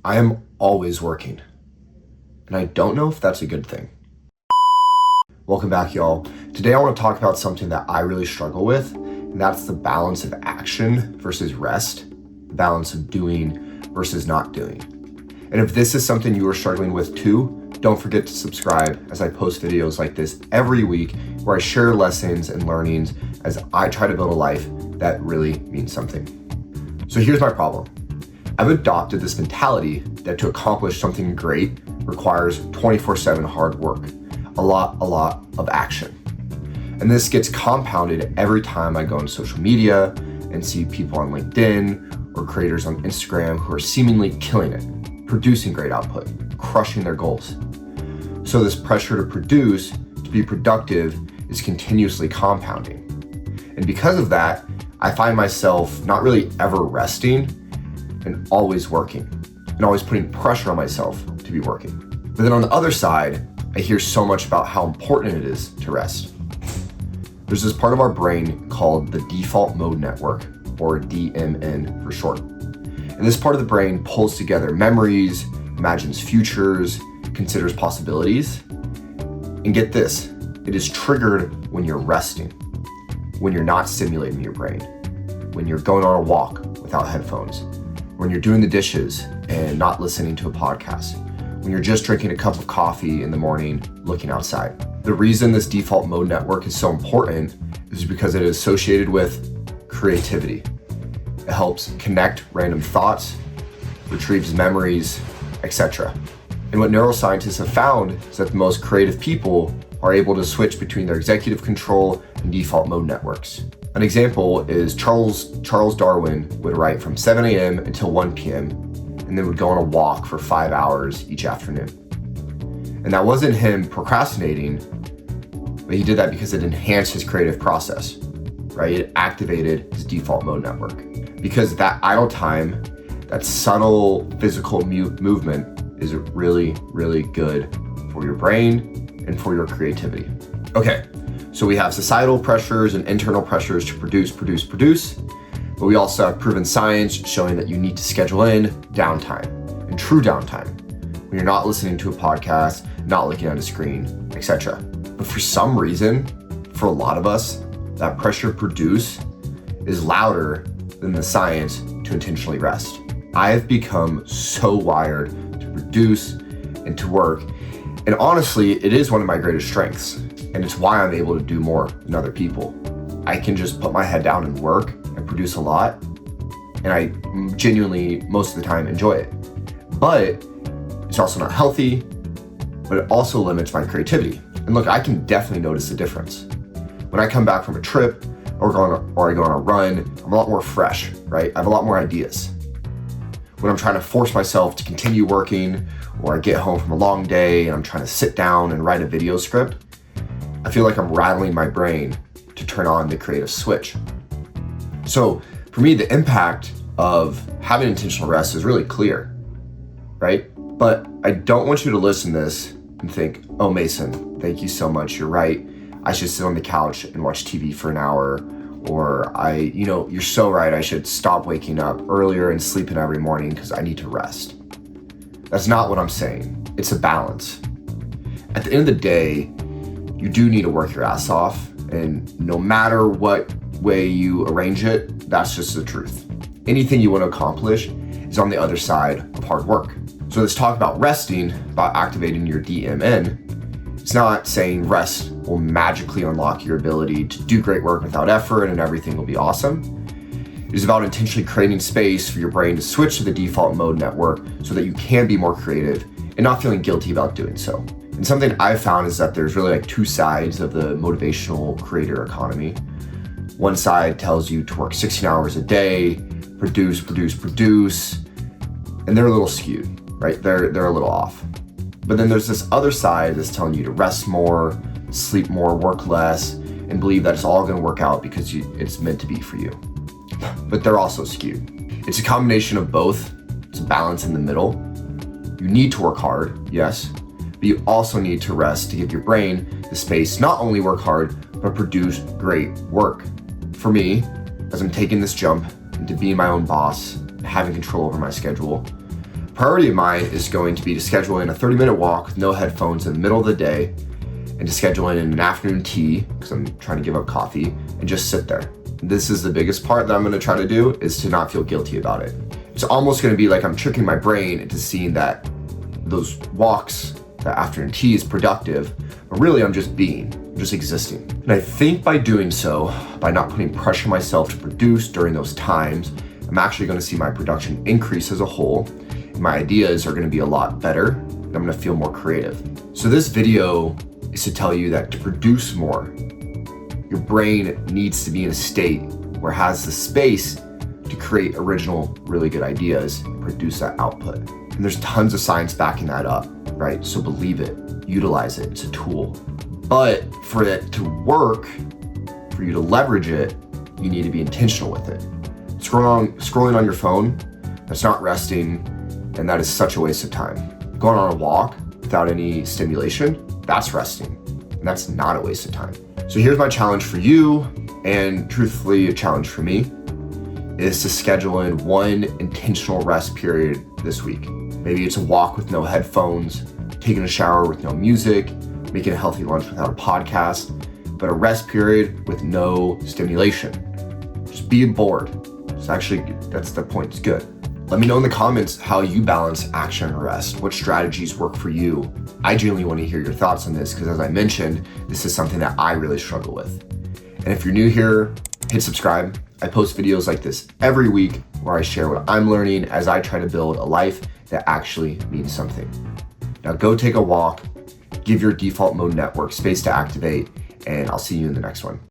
I am always working, and I don't know if that's a good thing. Welcome back, y'all. Today I want to talk about something that I really struggle with, and that's the balance of action versus rest, the balance of doing versus not doing. And if this is something you are struggling with too, don't forget to subscribe as I post videos like this every week where I share lessons and learnings as I try to build a life that really means something. So here's my problem. I've adopted this mentality that to accomplish something great requires 24/7 hard work, a lot of action. And this gets compounded every time I go on social media and see people on LinkedIn or creators on Instagram who are seemingly killing it, producing great output, crushing their goals. So this pressure to produce, to be productive, is continuously compounding. And because of that, I find myself not really ever resting and always working, and always putting pressure on myself to be working. But then on the other side, I hear so much about how important it is to rest. There's this part of our brain called the default mode network, or DMN for short. And this part of the brain pulls together memories, imagines futures, considers possibilities. And get this, it is triggered when you're resting, when you're not stimulating your brain, when you're going on a walk without headphones, when you're doing the dishes and not listening to a podcast, when you're just drinking a cup of coffee in the morning, looking outside. The reason this default mode network is so important is because it is associated with creativity. It helps connect random thoughts, retrieves memories, etc. And what neuroscientists have found is that the most creative people are able to switch between their executive control and default mode networks. An example is Charles Darwin would write from 7 a.m. until 1 p.m. and then would go on a walk for 5 hours each afternoon. And that wasn't him procrastinating, but he did that because it enhanced his creative process, right? It activated his default mode network. Because that idle time, that subtle physical movement is really, really good for your brain and for your creativity. Okay. So we have societal pressures and internal pressures to produce, but we also have proven science showing that you need to schedule in downtime, and true downtime, when you're not listening to a podcast, not looking at a screen, etc. But for some reason, for a lot of us, that pressure to produce is louder than the science to intentionally rest. I have become so wired to produce and to work, and honestly, it is one of my greatest strengths. And it's why I'm able to do more than other people. I can just put my head down and work and produce a lot. And I genuinely, most of the time, enjoy it. But it's also not healthy, but it also limits my creativity. And look, I can definitely notice the difference. When I come back from a trip or I go on a run, I'm a lot more fresh, right? I have a lot more ideas. When I'm trying to force myself to continue working, or I get home from a long day and I'm trying to sit down and write a video script, I feel like I'm rattling my brain to turn on the creative switch. So for me, the impact of having intentional rest is really clear, right? But I don't want you to listen to this and think, oh, Mason, thank you so much. You're right. I should sit on the couch and watch TV for an hour. Or you're so right. I should stop waking up earlier and sleeping every morning because I need to rest. That's not what I'm saying. It's a balance. At the end of the day, you do need to work your ass off, and no matter what way you arrange it, that's just the truth. Anything you want to accomplish is on the other side of hard work. So let's talk about resting, about activating your DMN. It's not saying rest will magically unlock your ability to do great work without effort and everything will be awesome. It is about intentionally creating space for your brain to switch to the default mode network so that you can be more creative and not feeling guilty about doing so. And something I've found is that there's really like two sides of the motivational creator economy. One side tells you to work 16 hours a day, produce, and they're a little skewed, right? They're a little off. But then there's this other side that's telling you to rest more, sleep more, work less, and believe that it's all gonna work out because it's meant to be for you. But they're also skewed. It's a combination of both. It's a balance in the middle. You need to work hard, yes, but you also need to rest to give your brain the space not only work hard, but produce great work. For me, as I'm taking this jump into being my own boss, having control over my schedule, Priority of mine is going to be to schedule in a 30-minute walk with no headphones in the middle of the day, and to schedule in an afternoon tea, because I'm trying to give up coffee, and just sit there. This is the biggest part that I'm gonna try to do, is to not feel guilty about it. It's almost gonna be like I'm tricking my brain into seeing that those walks, that afternoon tea is productive, but really I'm just existing. And I think by doing so, by not putting pressure on myself to produce during those times, I'm actually gonna see my production increase as a whole. My ideas are gonna be a lot better, and I'm gonna feel more creative. So this video is to tell you that to produce more, your brain needs to be in a state where it has the space to create original, really good ideas and produce that output. And there's tons of science backing that up, right? So believe it, utilize it, it's a tool. But for it to work, for you to leverage it, you need to be intentional with it. Scrolling on your phone, that's not resting, and that is such a waste of time. Going on a walk without any stimulation, that's resting, and that's not a waste of time. So here's my challenge for you, and truthfully a challenge for me, is to schedule in one intentional rest period this week. Maybe it's a walk with no headphones, taking a shower with no music, making a healthy lunch without a podcast, but a rest period with no stimulation. Just be bored. That's the point, it's good. Let me know in the comments how you balance action and rest. What strategies work for you? I genuinely want to hear your thoughts on this, because as I mentioned, this is something that I really struggle with. And if you're new here, hit subscribe. I post videos like this every week where I share what I'm learning as I try to build a life that actually means something. Now go take a walk, give your default mode network space to activate, and I'll see you in the next one.